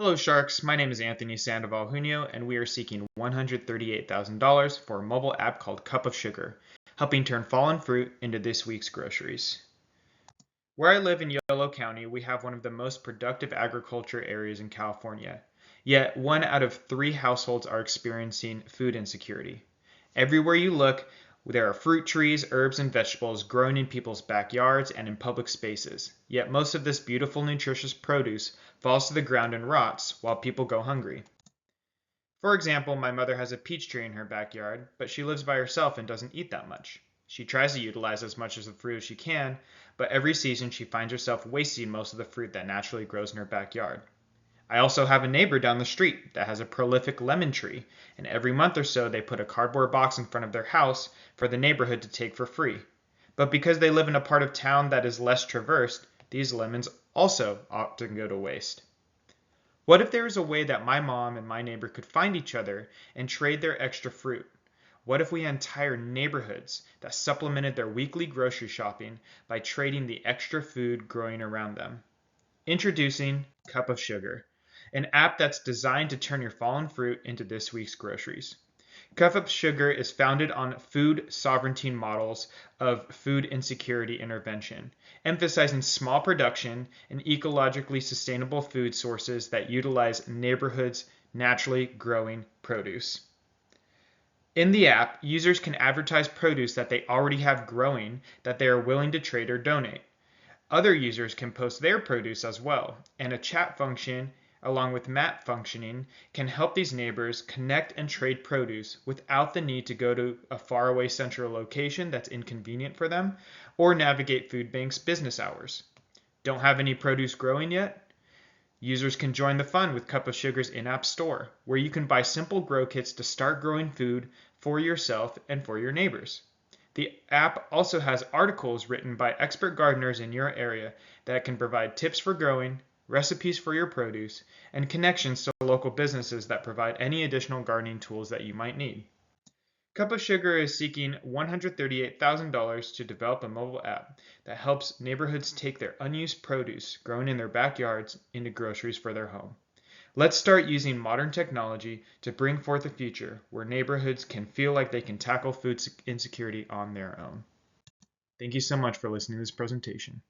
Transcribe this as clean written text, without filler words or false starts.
Hello, Sharks. My name is Anthony Sandoval Junio, and we are seeking $138,000 for a mobile app called Cup of Sugar, helping turn fallen fruit into this week's groceries. Where I live in Yolo County, we have one of the most productive agriculture areas in California. Yet, 1 out of 3 households are experiencing food insecurity. Everywhere you look, there are fruit trees, herbs, and vegetables growing in people's backyards and in public spaces. Yet most of this beautiful, nutritious produce falls to the ground and rots while people go hungry. For example, my mother has a peach tree in her backyard, but she lives by herself and doesn't eat that much. She tries to utilize as much of the fruit as she can, but every season she finds herself wasting most of the fruit that naturally grows in her backyard. I also have a neighbor down the street that has a prolific lemon tree, and every month or so they put a cardboard box in front of their house for the neighborhood to take for free. But because they live in a part of town that is less traversed, these lemons also often go to waste. What if there was a way that my mom and my neighbor could find each other and trade their extra fruit? What if we had entire neighborhoods that supplemented their weekly grocery shopping by trading the extra food growing around them? Introducing Cup of Sugar, an app that's designed to turn your fallen fruit into this week's groceries. Cup of Sugar is founded on food sovereignty models of food insecurity intervention, emphasizing small production and ecologically sustainable food sources that utilize neighborhoods' naturally growing produce. In the app, users can advertise produce that they already have growing that they are willing to trade or donate. Other users can post their produce as well, and a chat function along with map functioning can help these neighbors connect and trade produce without the need to go to a faraway central location that's inconvenient for them or navigate food banks' business hours. Don't have any produce growing yet? Users can join the fun with Cup of Sugar's in-app store, where you can buy simple grow kits to start growing food for yourself and for your neighbors. The app also has articles written by expert gardeners in your area that can provide tips for growing, recipes for your produce, and connections to local businesses that provide any additional gardening tools that you might need. Cup of Sugar is seeking $138,000 to develop a mobile app that helps neighborhoods take their unused produce grown in their backyards into groceries for their home. Let's start using modern technology to bring forth a future where neighborhoods can feel like they can tackle food insecurity on their own. Thank you so much for listening to this presentation.